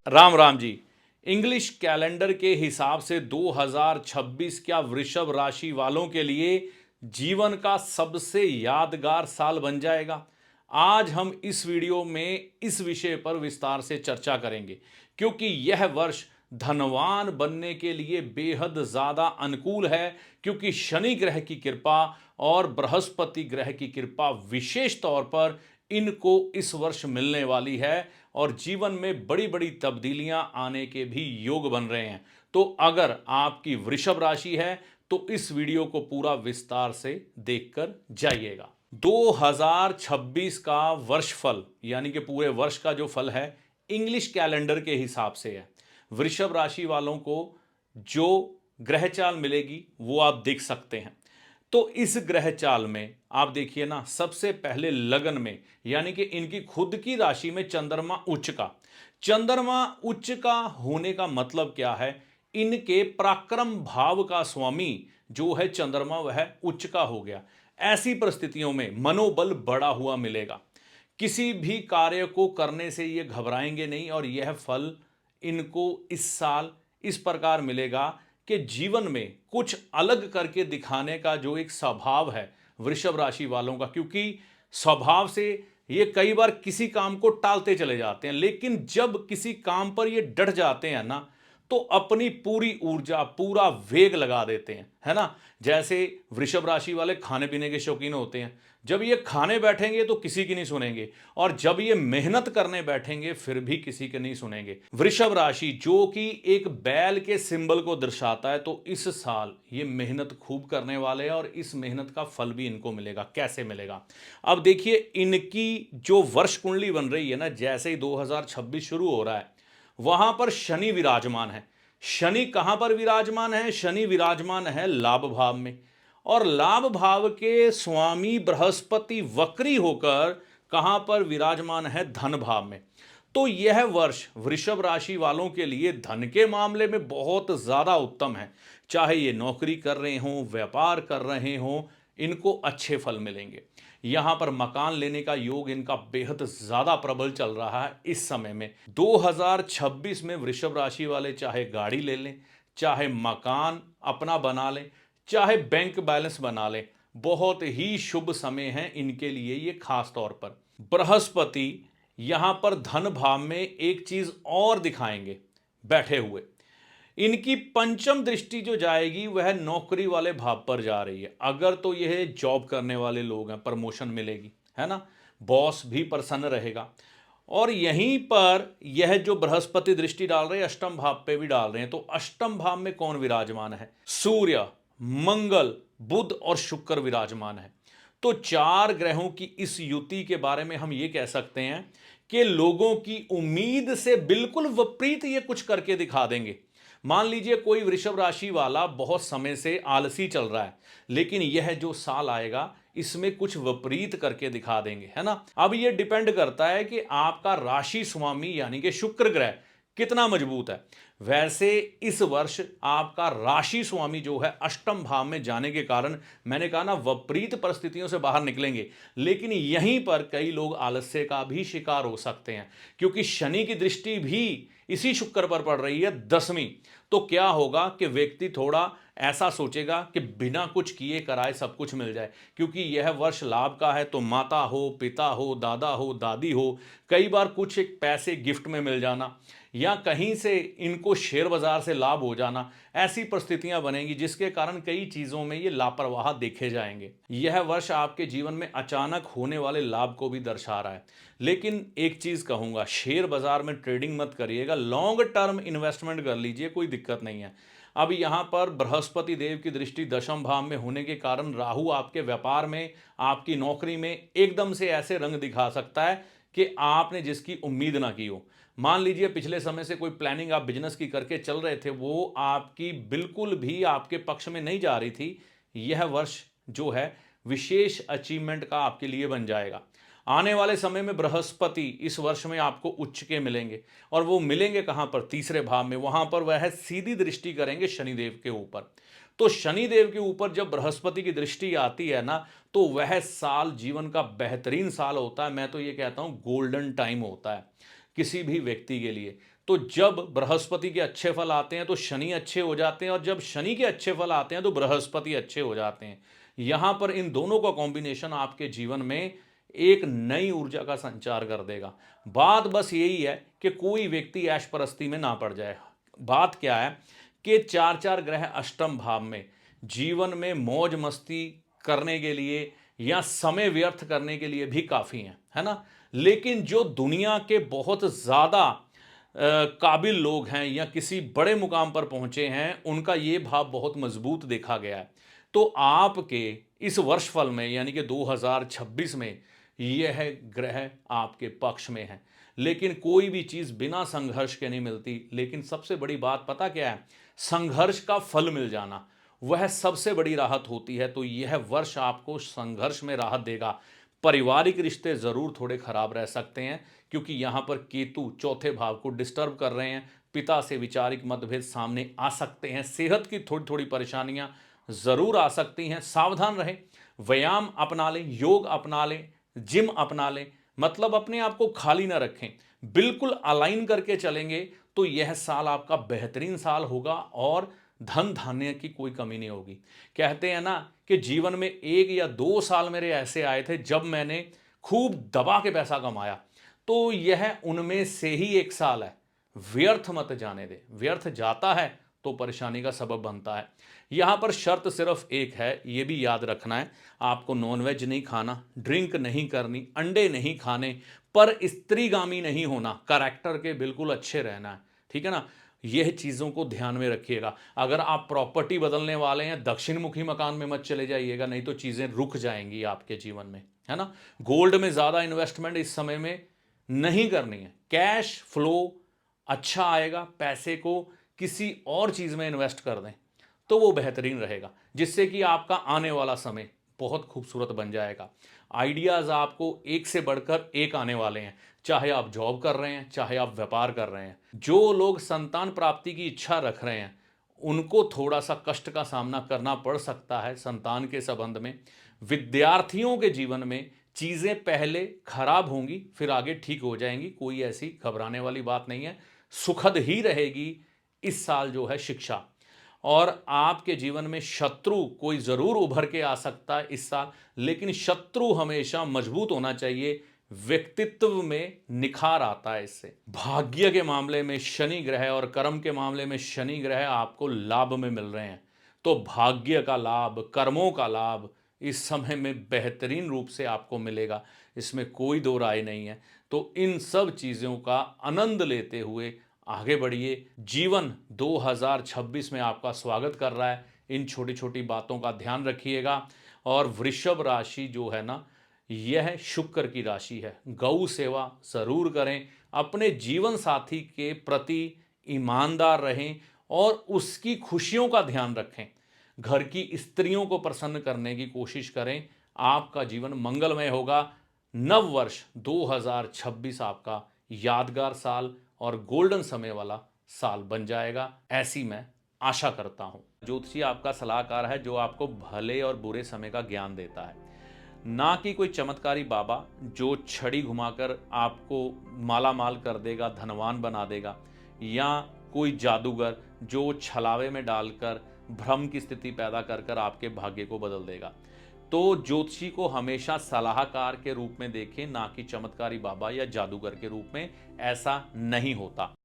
Ram Ram ji. English calendar के हिसाब से 2026 क्या वृषभ राशि वालों के लिए जीवन का सबसे यादगार साल बन जाएगा। आज हम इस वीडियो में इस विषय पर विस्तार से चर्चा करेंगे क्योंकि यह वर्ष धनवान बनने के लिए बेहद ज्यादा अनुकूल है, क्योंकि शनि ग्रह की कृपा और बृहस्पति ग्रह की कृपा विशेष तौर पर इनको इस वर्ष मिलने वाली है और जीवन में बड़ी बड़ी तब्दीलियां आने के भी योग बन रहे हैं। तो अगर आपकी वृषभ राशि है तो इस वीडियो को पूरा विस्तार से देखकर जाइएगा। 2026 का वर्ष फल यानी कि पूरे वर्ष का जो फल है इंग्लिश कैलेंडर के हिसाब से है। वृषभ राशि वालों को जो ग्रह चाल मिलेगी वो आप देख सकते हैं। तो इस ग्रह चाल में आप देखिए ना, सबसे पहले लगन में यानी कि इनकी खुद की राशि में चंद्रमा उच्च का होने का मतलब क्या है? इनके पराक्रम भाव का स्वामी जो है चंद्रमा वह उच्च का हो गया। ऐसी परिस्थितियों में मनोबल बढ़ा हुआ मिलेगा। किसी भी कार्य को करने से ये घबराएंगे नहीं और यह फल इनको इस साल इस प्रकार मिलेगा कि जीवन में कुछ अलग करके दिखाने का जो एक स्वभाव है वृषभ राशि वालों का, क्योंकि स्वभाव से ये कई बार किसी काम को टालते चले जाते हैं, लेकिन जब किसी काम पर ये डट जाते हैं ना तो अपनी पूरी ऊर्जा पूरा वेग लगा देते हैं, है ना। जैसे वृषभ राशि वाले खाने पीने के शौकीन होते हैं, जब ये खाने बैठेंगे तो किसी की नहीं सुनेंगे और जब ये मेहनत करने बैठेंगे फिर भी किसी के नहीं सुनेंगे। वृषभ राशि जो कि एक बैल के सिंबल को दर्शाता है, तो इस साल ये मेहनत खूब करने वाले हैं और इस मेहनत का फल भी इनको मिलेगा। कैसे मिलेगा? अब देखिए, इनकी जो वर्ष कुंडली बन रही है ना, जैसे ही 2026 शुरू हो रहा है वहां पर शनि विराजमान है। शनि कहां पर विराजमान है? शनि विराजमान है लाभ भाव में, और लाभ भाव के स्वामी बृहस्पति वक्री होकर कहां पर विराजमान है? धन भाव में। तो यह वर्ष वृषभ राशि वालों के लिए धन के मामले में बहुत ज्यादा उत्तम है। चाहे ये नौकरी कर रहे हों, व्यापार कर रहे हों, इनको अच्छे फल मिलेंगे। यहां पर मकान लेने का योग इनका बेहद ज्यादा प्रबल चल रहा है इस समय में। 2026 में वृषभ राशि वाले चाहे गाड़ी ले लें, चाहे मकान अपना बना लें, चाहे बैंक बैलेंस बना लें, बहुत ही शुभ समय है इनके लिए ये। खास तौर पर बृहस्पति यहां पर धन भाव में एक चीज और दिखाएंगे बैठे हुए। इनकी पंचम दृष्टि जो जाएगी वह नौकरी वाले भाव पर जा रही है। अगर तो यह जॉब करने वाले लोग हैं, प्रमोशन मिलेगी, है ना, बॉस भी प्रसन्न रहेगा। और यहीं पर यह जो बृहस्पति दृष्टि डाल रहे हैं अष्टम भाव पे भी डाल रहे हैं, तो अष्टम भाव में कौन विराजमान है? सूर्य, मंगल, बुध और शुक्र विराजमान है। तो चार ग्रहों की इस युति के बारे में हम ये कह सकते हैं कि लोगों की उम्मीद से बिल्कुल विपरीत ये कुछ करके दिखा देंगे। मान लीजिए कोई वृषभ राशि वाला बहुत समय से आलसी चल रहा है, लेकिन यह जो साल आएगा इसमें कुछ विपरीत करके दिखा देंगे, है ना। अब यह डिपेंड करता है कि आपका राशि स्वामी यानी कि शुक्र ग्रह कितना मजबूत है। वैसे इस वर्ष आपका राशि स्वामी जो है अष्टम भाव में जाने के कारण मैंने कहा ना, विपरीत परिस्थितियों से बाहर निकलेंगे। लेकिन यहीं पर कई लोग आलस्य का भी शिकार हो सकते हैं, क्योंकि शनि की दृष्टि भी इसी शुक्र पर पड़ रही है, 10वीं। तो क्या होगा कि व्यक्ति थोड़ा ऐसा सोचेगा कि बिना कुछ किए कराए सब कुछ मिल जाए, क्योंकि यह वर्ष लाभ का है। तो माता हो, पिता हो, दादा हो, दादी हो, कई बार कुछ एक पैसे गिफ्ट में मिल जाना या कहीं से इनको शेयर बाजार से लाभ हो जाना, ऐसी परिस्थितियां बनेंगी जिसके कारण कई चीजों में ये लापरवाह देखे जाएंगे। यह वर्ष आपके जीवन में अचानक होने वाले लाभ को भी दर्शा रहा है। लेकिन एक चीज कहूंगा, शेयर बाजार में ट्रेडिंग मत करिएगा, लॉन्ग टर्म इन्वेस्टमेंट कर लीजिए, कोई दिक्कत नहीं है। अब यहां पर बृहस्पति देव की दृष्टि दशम भाव में होने के कारण राहु आपके व्यापार में, आपकी नौकरी में एकदम से ऐसे रंग दिखा सकता है कि आपने जिसकी उम्मीद ना की हो। मान लीजिए पिछले समय से कोई प्लानिंग आप बिजनेस की करके चल रहे थे, वो आपकी बिल्कुल भी आपके पक्ष में नहीं जा रही थी। यह वर्ष जो है विशेष अचीवमेंट का आपके लिए बन जाएगा। आने वाले समय में बृहस्पति इस वर्ष में आपको उच्च के मिलेंगे, और वो मिलेंगे कहां पर? तीसरे भाव में। वहां पर वह सीधी दृष्टि करेंगे शनिदेव के ऊपर। तो शनिदेव के ऊपर जब बृहस्पति की दृष्टि आती है ना, तो वह साल जीवन का बेहतरीन साल होता है। मैं तो ये कहता हूं गोल्डन टाइम होता है किसी भी व्यक्ति के लिए। तो जब बृहस्पति के अच्छे फल आते हैं तो शनि अच्छे हो जाते हैं, और जब शनि के अच्छे फल आते हैं तो बृहस्पति अच्छे हो जाते हैं। यहां पर इन दोनों का कॉम्बिनेशन आपके जीवन में एक नई ऊर्जा का संचार कर देगा। बात बस यही है कि कोई व्यक्ति ऐशपरस्ती में ना पड़ जाए। बात क्या है कि चार चार ग्रह अष्टम भाव में जीवन में मौज मस्ती करने के लिए या समय व्यर्थ करने के लिए भी काफी हैं, है ना। लेकिन जो दुनिया के बहुत ज्यादा काबिल लोग हैं या किसी बड़े मुकाम पर पहुंचे हैं, उनका ये भाव बहुत मजबूत देखा गया है। तो आपके इस वर्षफल में यानी कि 2026 में यह ग्रह आपके पक्ष में है। लेकिन कोई भी चीज बिना संघर्ष के नहीं मिलती। लेकिन सबसे बड़ी बात पता क्या है, संघर्ष का फल मिल जाना वह सबसे बड़ी राहत होती है। तो यह वर्ष आपको संघर्ष में राहत देगा। पारिवारिक रिश्ते जरूर थोड़े खराब रह सकते हैं, क्योंकि यहां पर केतु चौथे भाव को डिस्टर्ब कर रहे हैं। पिता से विचारिक मतभेद सामने आ सकते हैं। सेहत की थोड़ी थोड़ी परेशानियां जरूर आ सकती हैं, सावधान रहें। व्यायाम अपना लें, योग अपना लें, जिम अपना लें, मतलब अपने आप को खाली ना रखें। बिल्कुल अलाइन करके चलेंगे तो यह साल आपका बेहतरीन साल होगा और धन धान्य की कोई कमी नहीं होगी। कहते हैं ना कि जीवन में 1 या 2 साल मेरे ऐसे आए थे जब मैंने खूब दबा के पैसा कमाया, तो यह उनमें से ही एक साल है। व्यर्थ मत जाने दे। व्यर्थ जाता है तो परेशानी का सबब बनता है। यहां पर शर्त सिर्फ एक है, यह भी याद रखना है, आपको नॉनवेज नहीं खाना, ड्रिंक नहीं करनी, अंडे नहीं खाने, पर स्त्रीगामी नहीं होना, कैरेक्टर के बिल्कुल अच्छे रहना है, ठीक है ना। यह चीजों को ध्यान में रखिएगा। अगर आप प्रॉपर्टी बदलने वाले हैं, दक्षिण मुखी मकान में मत चले जाइएगा, नहीं तो चीजें रुक जाएंगी आपके जीवन में, है ना। गोल्ड में ज्यादा इन्वेस्टमेंट इस समय में नहीं करनी है। कैश फ्लो अच्छा आएगा, पैसे को किसी और चीज में इन्वेस्ट कर दें तो वो बेहतरीन रहेगा, जिससे कि आपका आने वाला समय बहुत खूबसूरत बन जाएगा। आइडियाज आपको एक से बढ़कर एक आने वाले हैं, चाहे आप जॉब कर रहे हैं, चाहे आप व्यापार कर रहे हैं। जो लोग संतान प्राप्ति की इच्छा रख रहे हैं, उनको थोड़ा सा कष्ट का सामना करना पड़ सकता है संतान के संबंध में। विद्यार्थियों के जीवन में चीजें पहले खराब होंगी, फिर आगे ठीक हो जाएंगी। कोई ऐसी घबराने वाली बात नहीं है। सुखद ही रहेगी इस साल जो है शिक्षा। और आपके जीवन में शत्रु कोई जरूर उभर के आ सकता है इस साल, लेकिन शत्रु हमेशा मजबूत होना चाहिए। व्यक्तित्व में निखार आता है इससे। भाग्य के मामले में शनि ग्रह और कर्म के मामले में शनि ग्रह आपको लाभ में मिल रहे हैं। तो भाग्य का लाभ, कर्मों का लाभ इस समय में बेहतरीन रूप से आपको मिलेगा, इसमें कोई दो राय नहीं है। तो इन सब चीज़ों का आनंद लेते हुए आगे बढ़िए। जीवन 2026 में आपका स्वागत कर रहा है। इन छोटी छोटी बातों का ध्यान रखिएगा। और वृषभ राशि जो है ना, यह शुक्र की राशि है। गौ सेवा जरूर करें, अपने जीवन साथी के प्रति ईमानदार रहें और उसकी खुशियों का ध्यान रखें। घर की स्त्रियों को प्रसन्न करने की कोशिश करें। आपका जीवन मंगलमय होगा। नव वर्ष 2026 आपका यादगार साल और गोल्डन समय वाला साल बन जाएगा, ऐसी मैं आशा करता हूं। ज्योतिषी आपका सलाहकार है जो आपको भले और बुरे समय का ज्ञान देता है, ना कि कोई चमत्कारी बाबा जो छड़ी घुमाकर आपको माला माल कर देगा, धनवान बना देगा, या कोई जादूगर जो छलावे में डालकर भ्रम की स्थिति पैदा कर कर आपके भाग्य को बदल देगा। तो ज्योतिषी को हमेशा सलाहकार के रूप में देखें, ना कि चमत्कारी बाबा या जादूगर के रूप में। ऐसा नहीं होता।